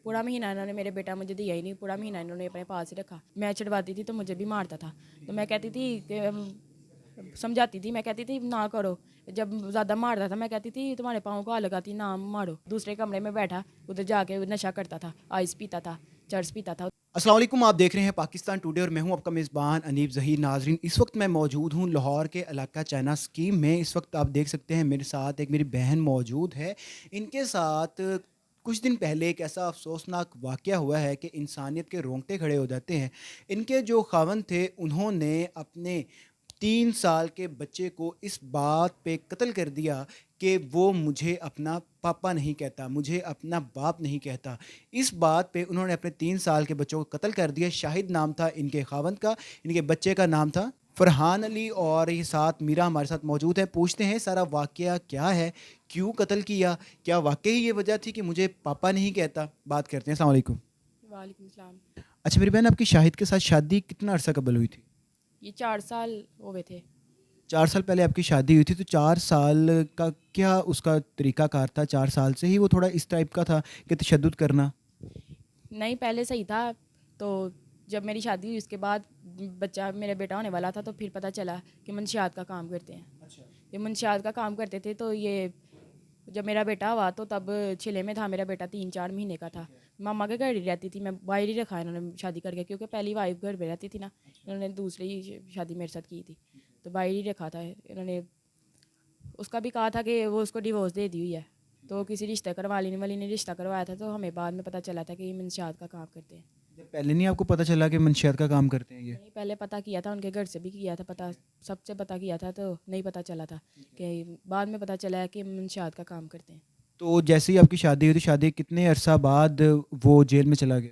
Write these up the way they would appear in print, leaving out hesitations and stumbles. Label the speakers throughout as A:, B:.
A: पूरा महीना इन्होंने मेरे बेटा मुझे दिया ही नहीं, पूरा महीना इन्होंने अपने पास ही रखा। मैं छुड़वाती थी तो मुझे भी मारता था, तो मैं कहती थी कि समझाती थी, मैं कहती थी ना करो। जब ज़्यादा मारता था मैं कहती थी तुम्हारे पाँव को आ लगाती, ना मारो। दूसरे कमरे में बैठा उधर जाके नशा करता था, आइस पीता था, चर्स पीता था।
B: अस्सलाम वालेकुम, आप देख रहे हैं पाकिस्तान टुडे और मैं हूं आपका मेज़बान अनीब ज़हीर। नाजरीन, इस वक्त मैं मौजूद हूं लाहौर के इलाका चाइना स्कीम में। इस वक्त आप देख सकते हैं मेरे साथ एक मेरी बहन मौजूद है। इनके साथ कुछ दिन पहले एक ऐसा अफसोसनाक वाक़या हुआ है कि इंसानियत के रोंगटे खड़े हो जाते हैं। इनके जो ख़ावंद थे उन्होंने अपने 3 साल के बच्चे को इस बात पे कत्ल कर दिया कि वो मुझे अपना पापा नहीं कहता, मुझे अपना बाप नहीं कहता। इस बात पे उन्होंने अपने 3 साल के बच्चों को कत्ल कर दिया। शाहिद नाम था इनके खावंद का, इनके बच्चे का नाम था फरहान अली। और ये साथ मीरा हमारे साथ मौजूद है। पूछते हैं सारा वाक़या क्या है, क्यों कत्ल किया, क्या वाकई ये वजह थी कि मुझे पापा नहीं कहता। बात करते हैं। अस्सलाम वालेकुम।
A: वालेकुम सलाम।
B: अच्छा मेरी बहन, आपकी शाहिद के साथ शादी कितना अरसा कबल हुई थी?
A: ये 4 साल हो गए थे।
B: 4 साल पहले आपकी शादी हुई थी, तो 4 साल का क्या उसका तरीक़ाकार था? 4 साल से ही वो थोड़ा इस टाइप का था कि तशद्दुद करना?
A: नहीं, पहले सही था। तो जब मेरी शादी हुई उसके बाद बच्चा मेरा बेटा होने वाला था, तो फिर पता चला कि मंशियात का काम करते हैं।
B: अच्छा।
A: ये मंशियात का काम करते थे। तो ये जब मेरा बेटा हुआ तो तब छिले में था मेरा बेटा, 3-4 महीने का था। मामा के घर ही रहती थी मैं, बाहर ही रखा इन्होंने शादी करके, क्योंकि पहली वाइफ घर में रहती थी ना, इन्होंने दूसरी शादी मेरे साथ की थी, तो बाहर ही रखा था इन्होंने। उसका भी कहा था कि वो उसको डिवोर्स दे दी हुई है, तो किसी रिश्ता करवा लेने वाली ने रिश्ता करवाया था, तो हमें बाद में पता चला था कि ये मंशियात का काम करते हैं।
B: जब पहले नहीं आपको पता चला कि मंशियात का काम करते हैं ये?
A: नहीं, पहले पता किया था, उनके घर से भी किया था पता, सबसे पता किया था, तो नहीं पता चला था कि बाद में पता चला है कि मंशियात का काम करते हैं।
B: तो जैसे ही आपकी शादी हुई थी, शादी के कितने अरसा बाद वो जेल में चला गया?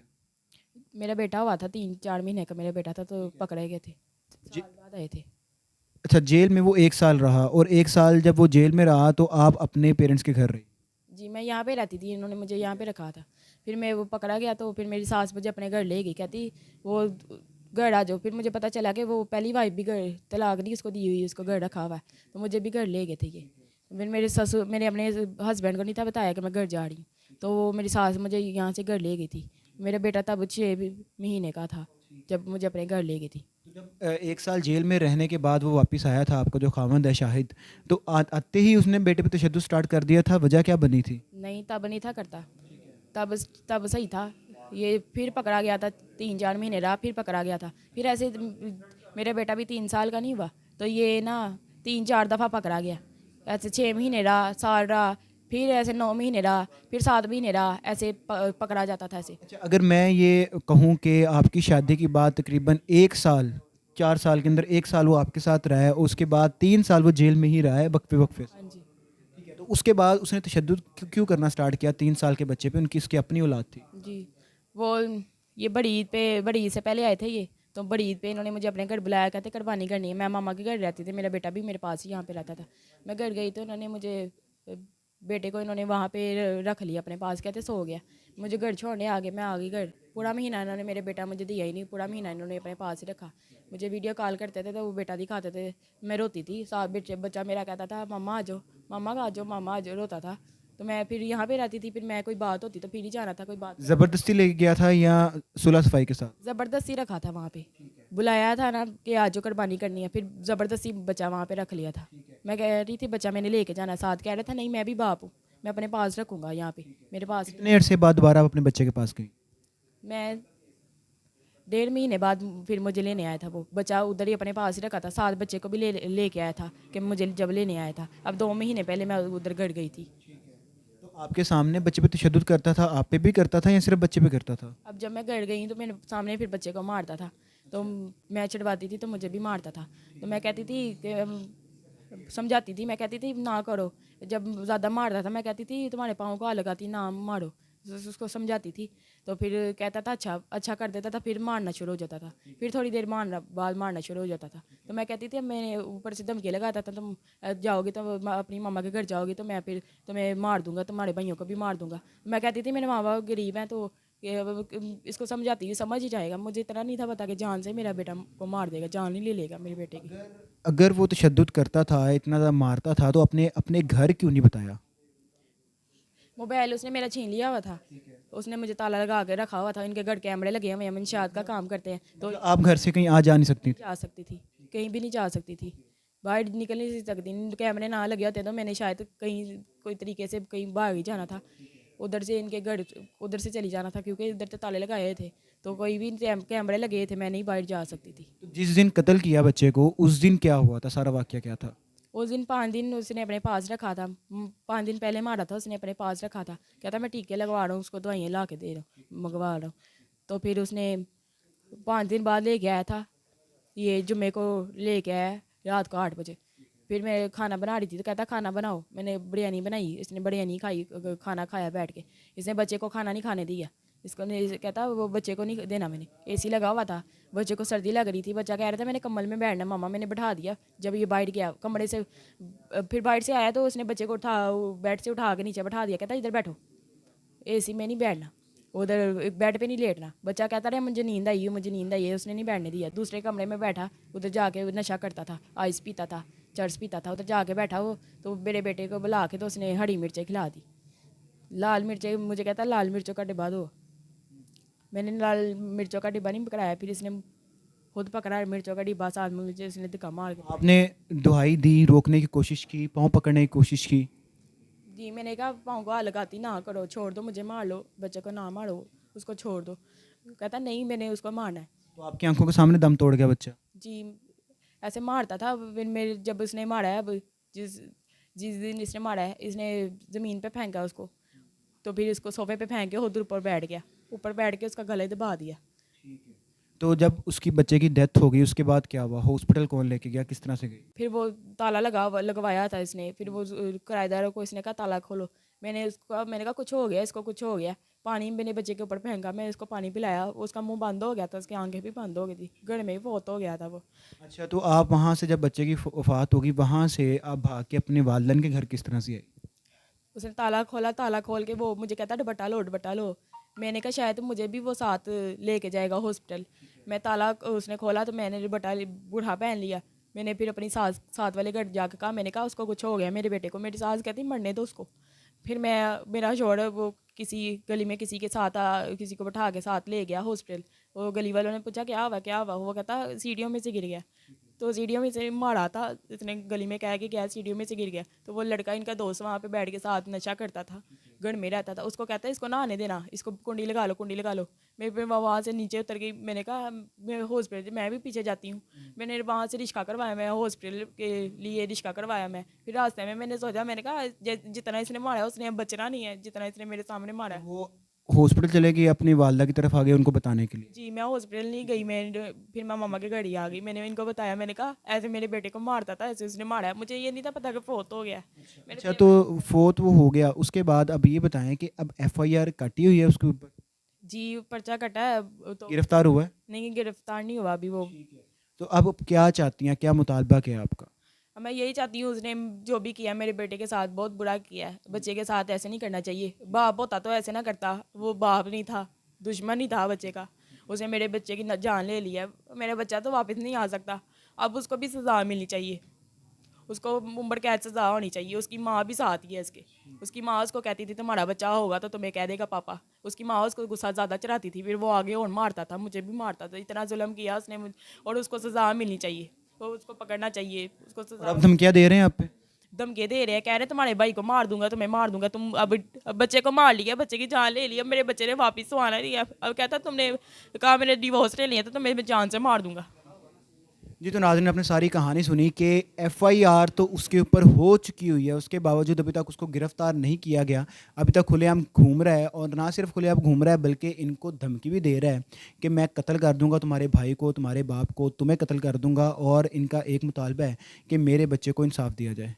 A: मेरा बेटा हुआ था 3-4 महीने का मेरा बेटा था, तो पकड़े गए थे,
B: जे,
A: साल बाद आए थे।
B: अच्छा, जेल में वो 1 साल रहा, और 1 साल जब वो जेल में रहा तो आप अपने पेरेंट्स के घर रही?
A: जी, मैं यहाँ पे रहती थी, इन्होंने मुझे यहाँ पे रखा था। फिर मैं वो पकड़ा गया, तो फिर मेरी सास मुझे अपने घर ले गई, कहती वो घर आ जाओ। फिर मुझे पता चला कि वो पहली वाइफ भी घर तलाक नहीं उसको दी हुई, उसको घर रखा हुआ है, तो मुझे भी घर ले गए थे ये। फिर मेरे ससुर, मैंने अपने हस्बैंड को नहीं था बताया कि मैं घर जा रही हूँ, तो वो मेरी सास मुझे यहाँ से घर ले गई थी। मेरा बेटा तब 6 महीने का था जब मुझे अपने घर ले गई थी।
B: तो जब 1 साल जेल में रहने के बाद वो वापस आया था, आपका जो खामंद है शाहिद, तो आते ही उसने बेटे पे तशद्दुद स्टार्ट कर दिया था। वजह क्या बनी थी?
A: नहीं, तब नहीं था करता, तब तब सही था। ये फिर पकड़ा गया था, 3-4 महीने रहा, फिर पकड़ा गया था। फिर ऐसे मेरा बेटा भी 3 साल का नहीं हुआ, तो ये ना 3-4 दफ़ा पकड़ा गया। ऐसे 6 महीने रहा, साल रहा, फिर ऐसे 9 महीने रहा, फिर 7 महीने रहा, ऐसे पकड़ा जाता था ऐसे।
B: अच्छा, अगर मैं ये कहूँ कि आपकी शादी की बाद तकरीबन 1 साल, 4 साल के अंदर 1 साल वो आपके साथ रहा है, उसके बाद 3 साल वो जेल में ही रहा है वक्फे वक्फे से,
A: हाँ जी।
B: ठीक है, तो उसके बाद उसने तशद्दुद क्यों क्यों करना स्टार्ट किया 3 साल के बच्चे पे? उनकी उसकी अपनी औलाद थी।
A: जी, वो ये बड़ी ईद पे, बड़ी ईद से पहले आए थे ये, तो बड़ी ईद पे इन्होंने मुझे अपने घर बुलाया, कहते कुर्बानी करनी है। मैं मामा के घर रहती थी, मेरा बेटा भी मेरे पास ही यहाँ पे रहता था। मैं घर गई तो उन्होंने मुझे बेटे को इन्होंने वहाँ पे रख लिया अपने पास, कहते सो गया। मुझे घर छोड़ने आ गए, मैं आ गई घर। पूरा महीना इन्होंने मेरे बेटा मुझे दिया ही नहीं, पूरा महीना इन्होंने अपने पास ही रखा। मुझे वीडियो कॉल करते थे तो वो बेटा दिखाते थे, मैं रोती थी। साथ बच्चे बच्चा मेरा कहता था मम्मा आ जाओ, मम्मा आ जाओ, मम्मा आ जाओ, रोता था। तो मैं फिर यहाँ पे रहती थी, फिर मैं कोई बात होती तो फिर ही जाना था, कोई बात करनी।
B: ज़बरदस्ती लेके गया था या सुलह सफाई के साथ?
A: ज़बरदस्ती रखा था वहाँ पे, बुलाया था ना कि आज जो कुर्बानी करनी है, फिर ज़बरदस्ती बच्चा वहाँ पे रख लिया था। मैं कह रही थी बच्चा मैंने लेके जाना, साथ कह रहा था नहीं मैं भी बाप हूँ, मैं अपने पास रखूँगा यहाँ पे, मेरे पास ही
B: कितने अरसे बाद दोबारा आप अपने बच्चे के पास गई?
A: मैं 1.5 महीने बाद फिर मुझे लेने आया था वो बच्चा, उधर ही अपने पास ही रखा था। साथ बच्चे को भी लेके आया था कि मुझे जब लेने आया था। अब 2 महीने पहले मैं उधर गड़ गई थी।
B: तो आपके सामने बच्चे पे तशद्दुद करता था, आप पे भी करता था या सिर्फ बच्चे पे करता था?
A: अब जब मैं गड़ गई तो मेरे सामने फिर बच्चे को मारता था, तो मैं चिढ़वाती थी तो मुझे भी मारता था। तो मैं कहती थी कि समझाती थी, मैं कहती थी ना करो। जब ज़्यादा मारता था मैं कहती थी तुम्हारे पाँव को आ लगाती, ना मारो। उसको समझाती थी, तो फिर कहता था अच्छा अच्छा कर देता था, फिर मारना शुरू हो जाता था। फिर थोड़ी देर मारना बाद मारना शुरू हो जाता था। तो मैं कहती थी अब मैंने ऊपर से धमकी लगाता था, तुम जाओगे तो अपनी मम्मा के घर जाओगे तो मैं फिर तुम्हें मार दूंगा, तुम्हारे भाइयों को भी मार दूंगा। मैं कहती थी मेरे माँ बाप गरीब हैं, तो इसको समझाती थी समझ ही जाएगा। मुझे इतना नहीं था पता कि जान से मेरा बेटा को मार देगा, जान ही ले लेगा मेरे बेटे की।
B: अगर वो तशद्दुद करता था, इतना ज़्यादा मारता था, तो अपने अपने घर क्यों नहीं बताया?
A: मोबाइल उसने मेरा छीन लिया हुआ था, उसने मुझे ताला लगा के रखा हुआ था। इनके घर कैमरे लगे हुए हैं, मंशियात का काम करते हैं, तो
B: आप घर से कहीं आ जा नहीं सकती थी?
A: जा सकती थी, कहीं भी नहीं जा सकती थी, बाहर निकल नहीं सकती। कैमरे ना लगे होते तो मैंने शायद कहीं कोई तरीके से कहीं भाग ही जाना था, उधर से इनके घर उधर से चली जाना था, क्योंकि इधर तो ताले लगाए हुए थे, तो कोई भी कैमरे लगे थे, मैं नहीं बाहर जा सकती थी।
B: तो जिस दिन कत्ल किया बच्चे को उस दिन क्या हुआ था, सारा वाकया क्या था?
A: उस दिन 5 दिन उसने अपने पास रखा था, 5 दिन पहले मारा था उसने, अपने पास रखा था, कहता मैं टीके लगवा रहा हूँ, उसको दवाइयाँ ला के दे रहा हूँ, मंगवा रहा हूँ। तो फिर उसने 5 दिन बाद लेके आया था, ये जुम्मे को लेके आया रात को 8 बजे। फिर मैं खाना बना रही थी तो कहता खाना बनाओ, मैंने बिरयानी बनाई, इसने बिरयानी खाई, खाना खाया बैठ के। इसने बच्चे को खाना नहीं खाने दिया, इसको नहीं, कहता वो बच्चे को नहीं देना, मैंने एसी लगा हुआ था, बच्चे को सर्दी लग रही थी, बच्चा कह रहा था मैंने कम्बल में बैठना मामा, मैंने बैठा दिया। जब ये बाहर गया कमरे से, फिर बाहर से आया तो उसने बच्चे को बेड से उठा के नीचे बैठा दिया, कहता इधर बैठो, एसी में नहीं बैठना, उधर बेड पे नहीं लेटना। बच्चा कहता रहा मुझे नींद आई है, मुझे नींद आई है, उसने नहीं बैठने दिया। दूसरे कमरे में बैठा, उधर जाके नशा करता था, आइस पीता था, चर्स पीता था, उधर जाके बैठा वो। तो मेरे बेटे को बुला के तो उसने हरी मिर्चें खिला दी, लाल मिर्चें, मुझे कहता लाल मिर्चों का डिब्बा दो, मैंने लाल मिर्चों का डिब्बा नहीं पकड़ाया, फिर इसने खुद पकड़ा मिर्चों का डिब्बा, साथ में मुझे इसने धक्का मार के।
B: आपने दुहाई दी, रोकने की कोशिश की, पाँव पकड़ने की कोशिश की?
A: जी मैंने कहा पाँव को हाथ लगाती ना करो, छोड़ दो, मुझे मार लो, बच्चे को ना मारो, उसको छोड़ दो। कहता नहीं मैंने उसको मारना है।
B: तो आपकी आंखों के सामने दम तोड़ गया बच्चा?
A: जी ऐसे मारता था। फिर मेरे जब उसने मारा है, अब जिस जिस दिन इसने मारा है, इसने ज़मीन पे फेंका उसको, तो फिर इसको सोफे पे फेंक के उधर ऊपर बैठ गया, ऊपर बैठ के उसका गले दबा दिया।
B: तो जब उसकी बच्चे की डेथ हो गई उसके बाद क्या हुआ? हॉस्पिटल कौन लेके गया, किस तरह से गई?
A: फिर वो ताला लगवाया था इसने, फिर वो किराएदारों को इसने कहा ताला खोलो। मैंने कहा कुछ हो गया, इसको कुछ हो गया। पानी मैंने बच्चे के ऊपर फेंका, मैं इसको पानी पिलाया, उसका मुंह बंद हो गया था, उसकी आंखें भी बंद हो गई थी, गड़ में ही फौत हो गया था वो।
B: अच्छा, तो आप वहाँ से जब बच्चे की वफात होगी वहाँ से आप भाग के अपने वालिदैन के घर किस तरह से आई?
A: उसने ताला खोला, ताला खोल के वो मुझे कहता दुपट्टा लो, दुपट्टा लो। मैंने कहा शायद मुझे भी वो साथ लेके जाएगा हॉस्पिटल। मैं ताला उसने खोला तो मैंने दुपट्टा बूढ़ा पहन लिया। मैंने फिर अपनी सास साथ वाले घर जाकर कहा, मैंने कहा उसको कुछ हो गया मेरे बेटे को। मेरी सास कहती मरने दो उसको। फिर मेरा शौहर वो किसी गली में किसी के साथ किसी को बैठा के साथ ले गया हॉस्पिटल। वो गली वालों ने पूछा क्या हुआ क्या हुआ, वो कहता सीढ़ियों में से गिर गया। तो सीढ़ियों में से मारा था, इतने गली में कह के क्या सीढ़ियों में से गिर गया। तो वो लड़का इनका दोस्त वहाँ पे बैठ के साथ नशा करता था, घर में रहता था, उसको कहता है इसको नहाने देना, इसको कुंडी लगा लो, कुंडी लगा लो। मैं फिर वहाँ से नीचे उतर गई, मैंने कहा मैं हॉस्पिटल, मैं भी पीछे जाती हूँ। मैंने वहाँ से रिक्शा करवाया, मैं हॉस्पिटल के लिए रिक्शा करवाया। मैं फिर रास्ते में मैंने सोचा, मैंने कहा जितना इसने मारा उसने अब बचना नहीं है, जितना इसने मेरे सामने मारा है।
B: वो हॉस्पिटल चले गए, अपनी वालदा की तरफ आ गए उनको बताने के लिए?
A: जी मैं हॉस्पिटल नहीं गई, फिर मैं मामा के घर ही आ गई। मैंने इनको बताया, मैंने कहा ऐसे मेरे बेटे को मारता था, ऐसे उसने मारा है। मुझे ये नहीं था पता कि फौत हो गया है। मैंने
B: अच्छा,
A: फिर
B: तो फोत वो हो गया, उसके बाद अब ये बताएं कि अब एफआईआर कटी हुई है उसके ऊपर?
A: जी पर्चा कटा है तो
B: गिरफ्तार हुआ है?
A: नहीं, गिरफ्तार नहीं हुआ अभी वो।
B: तो अब क्या चाहती हैं, क्या मुतालबा क्या है आपका?
A: अब मैं यही चाहती हूँ, उसने जो भी किया मेरे बेटे के साथ बहुत बुरा किया है। बच्चे के साथ ऐसे नहीं करना चाहिए। बाप होता तो ऐसे ना करता, वो बाप नहीं था, दुश्मन ही था बच्चे का। उसने मेरे बच्चे की जान ले ली है। मेरा बच्चा तो वापस नहीं आ सकता। अब उसको भी सज़ा मिलनी चाहिए, उसको उम्र कैद सज़ा होनी चाहिए। उसकी माँ भी साथ ही है इसके। उसकी माँ उसको कहती थी तुम्हारा बच्चा होगा तो तुम्हें कह देगा पापा। उसकी माँ उसको गुस्सा ज़्यादा चढ़ाती थी, फिर वो आगे और मारता था, मुझे भी मारता था। इतना जुल्म किया उसने और उसको सज़ा मिलनी चाहिए, तो उसको पकड़ना चाहिए, उसको
B: और
A: सज़ा।
B: अब धमकियाँ दे रहे हैं आप पे?
A: धमकी दे रहे हैं, कह रहे तुम्हारे भाई को मार दूंगा, तुम्हें मार दूंगा। तुम अब बच्चे को मार लिया, बच्चे की जान ले लिया, मेरे बच्चे ने वापस तो आना नहीं है। अब कहता तुमने कहा मैंने डिवोर्स ले लिया तो तुम्हें मैं जान से मार दूंगा।
B: जी, तो नाज़रीन आपने सारी कहानी सुनी कि एफआईआर तो उसके ऊपर हो चुकी हुई है, उसके बावजूद अभी तक उसको गिरफ्तार नहीं किया गया। अभी तक खुलेआम घूम रहा है, और ना सिर्फ खुलेआम घूम रहा है बल्कि इनको धमकी भी दे रहा है कि मैं कत्ल कर दूंगा तुम्हारे भाई को, तुम्हारे बाप को, तुम्हें कत्ल कर दूंगा। और इनका एक मुतालबा है कि मेरे बच्चे को इंसाफ दिया जाए।